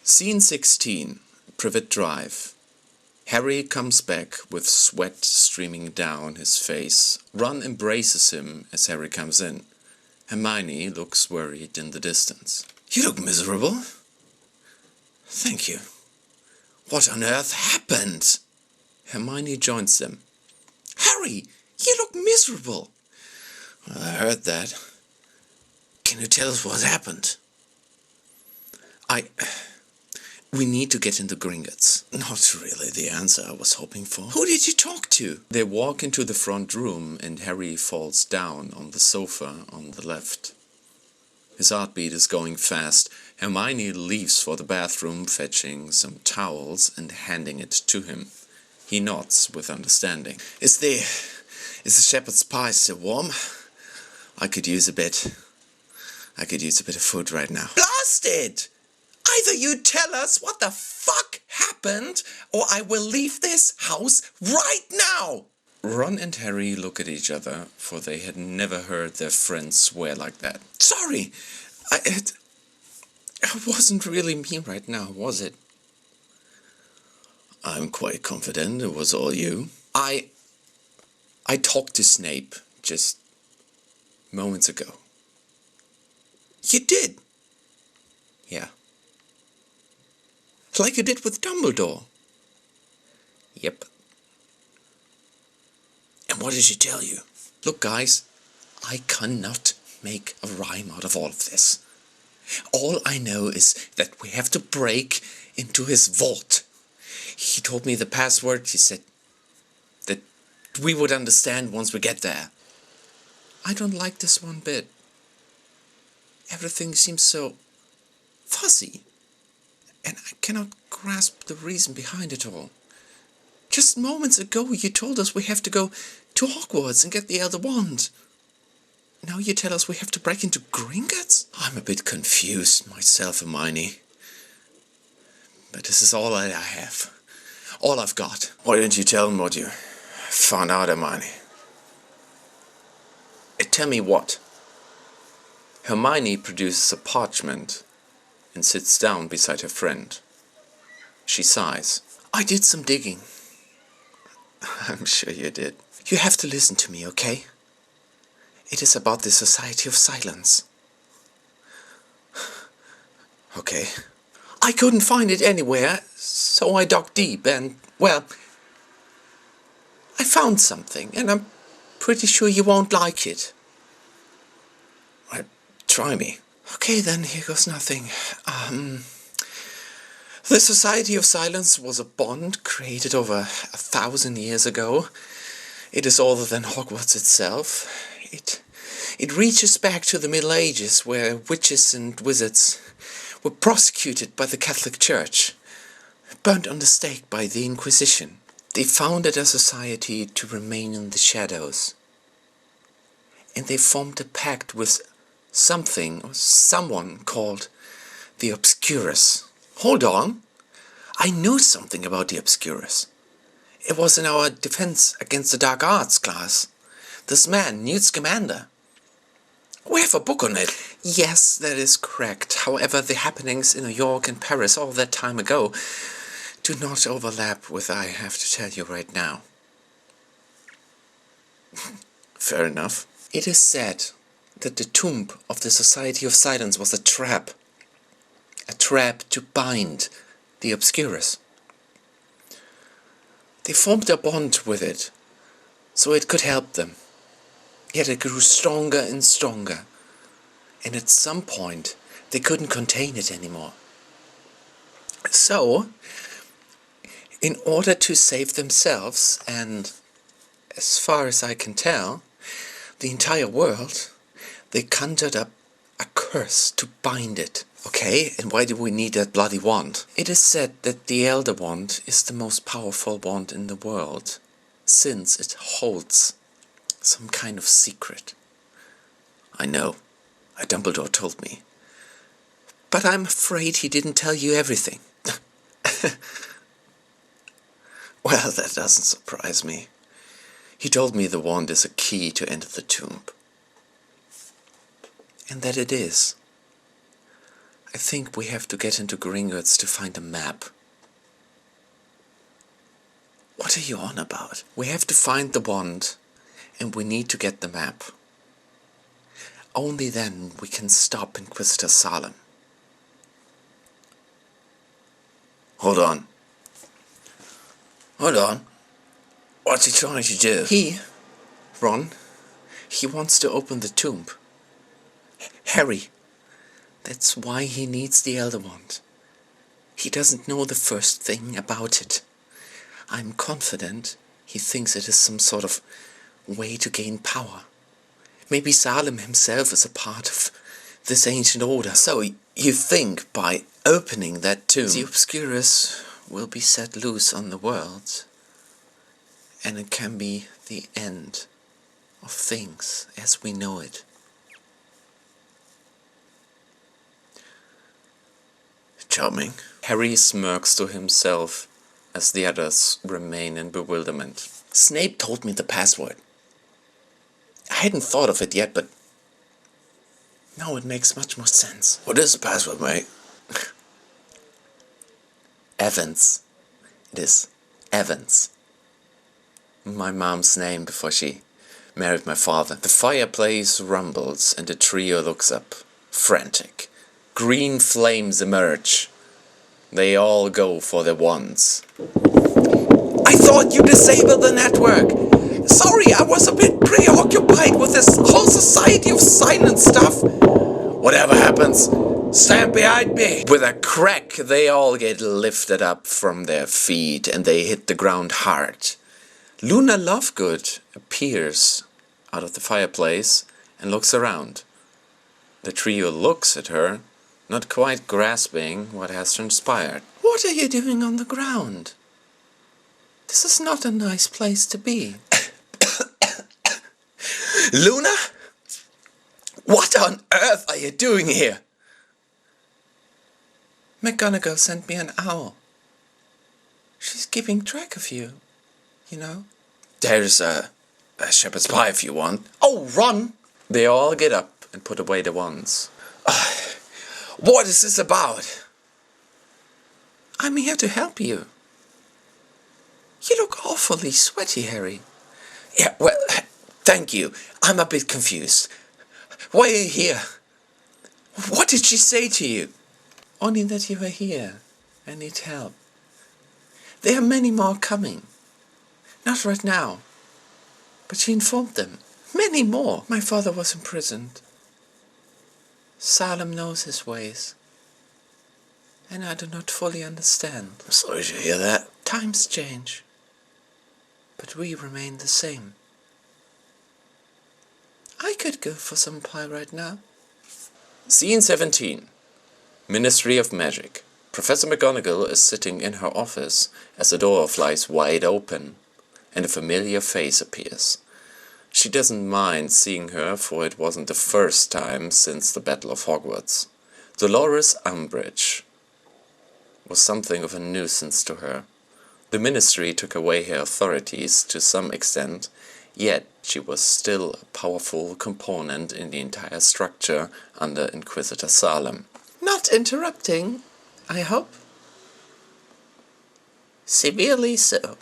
Scene 16, Privet Drive. Harry comes back with sweat streaming down his face. Ron embraces him as Harry comes in. Hermione looks worried in the distance. "You look miserable." "Thank you. What on earth happened?" Hermione joins them. "Harry, you look miserable." "Well, I heard that. Can you tell us what happened?" We need to get into Gringotts." "Not really the answer I was hoping for." "Who did you talk to?" They walk into the front room and Harry falls down on the sofa on the left. His heartbeat is going fast. Hermione leaves for the bathroom, fetching some towels and handing it to him. He nods with understanding. Is the shepherd's pie still warm? I could use a bit of food right now." "Blast it! Either you tell us what the fuck happened, or I will leave this house right now!" Ron and Harry look at each other, for they had never heard their friend swear like that. "Sorry, it wasn't really me right now, was it?" "I'm quite confident it was all you." I talked to Snape just moments ago." "You did?" "Yeah." "Like you did with Dumbledore?" "Yep." "And what did she tell you?" "Look, guys, I cannot make a rhyme out of all of this. All I know is that we have to break into his vault. He told me the password. He said that we would understand once we get there." "I don't like this one bit. Everything seems so fuzzy, and I cannot grasp the reason behind it all. Just moments ago you told us we have to go to Hogwarts and get the Elder Wand. Now you tell us we have to break into Gringotts?" "I'm a bit confused myself, Hermione. But this is all I have. All I've got." "Why didn't you tell him what you found out, Hermione?" "Tell me what?" Hermione produces a parchment and sits down beside her friend. She sighs. "I did some digging." "I'm sure you did." "You have to listen to me, okay? It is about the Society of Silence." "Okay." "I couldn't find it anywhere, so I dug deep and, well, I found something, and I'm pretty sure you won't like it." "Well, try me." "Okay, then, here goes nothing. The Society of Silence was a bond created over 1,000 years ago. It is older than Hogwarts itself. It reaches back to the Middle Ages, where witches and wizards were prosecuted by the Catholic Church, burnt on the stake by the Inquisition. They founded a society to remain in the shadows. And they formed a pact with something or someone called the Obscurus." "Hold on. I know something about the Obscurus. It was in our Defense Against the Dark Arts class. This man, Newt Scamander. We have a book on it." "Yes, that is correct. However, the happenings in New York and Paris all that time ago do not overlap with what I have to tell you right now." "Fair enough." "It is said that the tomb of the Society of Silence was a trap to bind the Obscurus. They formed a bond with it, so it could help them. Yet it grew stronger and stronger, and at some point they couldn't contain it anymore. So, in order to save themselves, and as far as I can tell, the entire world, they conjured up a curse to bind it." "Okay, and why do we need that bloody wand?" "It is said that the Elder Wand is the most powerful wand in the world, since it holds some kind of secret." "I know. Dumbledore told me." "But I'm afraid he didn't tell you everything." "Well, that doesn't surprise me. He told me the wand is a key to enter the tomb." "And that it is. I think we have to get into Gringotts to find a map. What are you on about? We have to find the wand, and we need to get the map. Only then we can stop Inquisitor Salem. Hold on. Hold on. What's he trying to do? Ron, he wants to open the tomb. Harry, that's why he needs the Elder Wand. He doesn't know the first thing about it. I'm confident he thinks it is some sort of way to gain power. Maybe Salem himself is a part of this ancient order. So you think by opening that tomb, the Obscurus will be set loose on the world, and it can be the end of things as we know it. Charming. Harry smirks to himself as the others remain in bewilderment. Snape told me the password. I hadn't thought of it yet, but now it makes much more sense. What is the password, mate? Evans. It is Evans. My mom's name before she married my father. The fireplace rumbles and the trio looks up, frantic. Green flames emerge. They all go for their wands. I thought you disabled the network! Sorry, I was a bit preoccupied with this whole Society of Silence stuff. Whatever happens, stand behind me! With a crack, they all get lifted up from their feet and they hit the ground hard. Luna Lovegood appears out of the fireplace and looks around. The trio looks at her, not quite grasping what has transpired. What are you doing on the ground? This is not a nice place to be. Luna? What on earth are you doing here? McGonagall sent me an owl. She's keeping track of you, you know. There's a shepherd's pie if you want. Oh, Ron! They all get up and put away the wands. What is this about? I'm here to help you. You look awfully sweaty, Harry. Yeah, well, thank you. I'm a bit confused. Why are you here? What did she say to you? Only that you are here and need help. There are many more coming. Not right now. But she informed them. Many more. My father was imprisoned. Salem knows his ways. And I do not fully understand. I'm sorry to hear that. Times change. But we remain the same. I could go for some pie right now. Scene 17. Ministry of Magic. Professor McGonagall is sitting in her office as the door flies wide open and a familiar face appears. She doesn't mind seeing her, for it wasn't the first time since the Battle of Hogwarts. Dolores Umbridge was something of a nuisance to her. The Ministry took away her authorities to some extent, yet she was still a powerful component in the entire structure under Inquisitor Salem. Not interrupting, I hope? Severely so.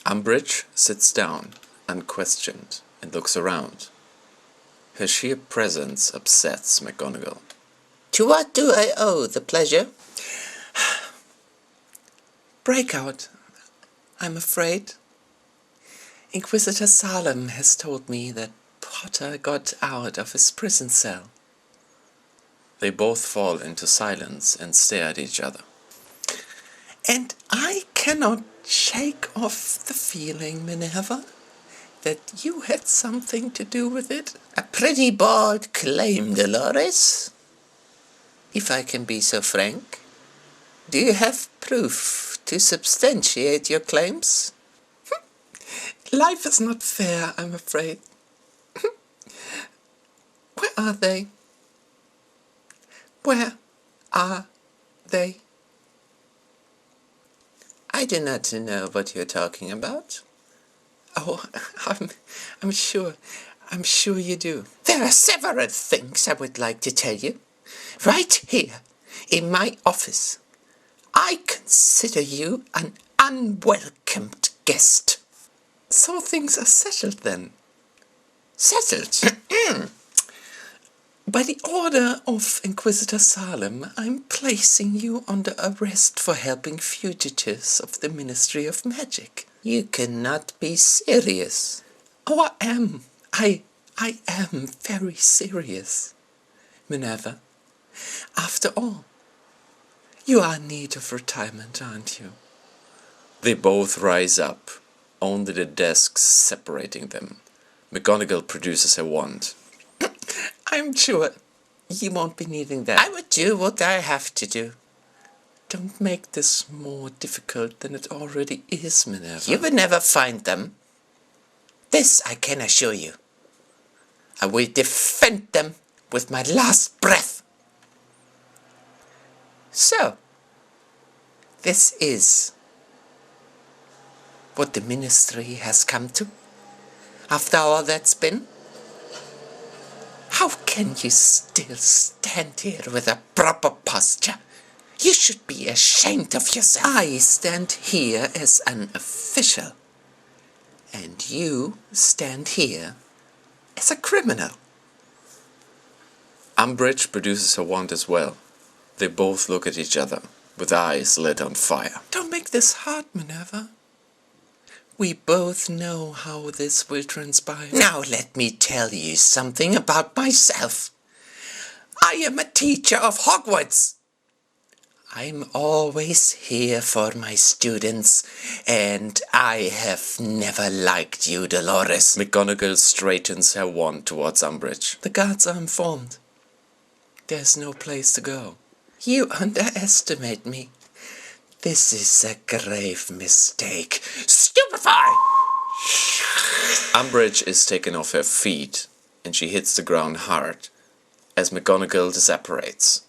Umbridge sits down, unquestioned, and looks around. Her sheer presence upsets McGonagall. To what do I owe the pleasure? Breakout, I'm afraid. Inquisitor Salem has told me that Potter got out of his prison cell. They both fall into silence and stare at each other. And I cannot shake off the feeling, Minerva, that you had something to do with it. A pretty bold claim, Dolores. If I can be so frank. Do you have proof to substantiate your claims? Life is not fair, I'm afraid. Where are they? Where are they? I do not know what you're talking about. Oh, I'm sure you do. There are several things I would like to tell you. right here, in my office. I consider you an unwelcomed guest. So things are settled then. Settled? By the order of Inquisitor Salem, I'm placing you under arrest for helping fugitives of the Ministry of Magic. You cannot be serious. Oh, I am. I am very serious, Minerva. After all, you are in need of retirement, aren't you? They both rise up, only the desks separating them. McGonagall produces her wand. I'm sure you won't be needing that. I would do what I have to do. Don't make this more difficult than it already is, Minerva. You will never find them. This I can assure you. I will defend them with my last breath. So, this is what the Ministry has come to, after all that's been. How can you still stand here with a proper posture? You should be ashamed of yourself. I stand here as an official, and you stand here as a criminal. Umbridge produces her wand as well. They both look at each other, with eyes lit on fire. Don't make this hard, Minerva. We both know how this will transpire. Now let me tell you something about myself. I am a teacher of Hogwarts. I'm always here for my students, and I have never liked you, Dolores. McGonagall straightens her wand towards Umbridge. The guards are informed. There's no place to go. You underestimate me. This is a grave mistake. Stupefy! Umbridge is taken off her feet, and she hits the ground hard, as McGonagall disapparates.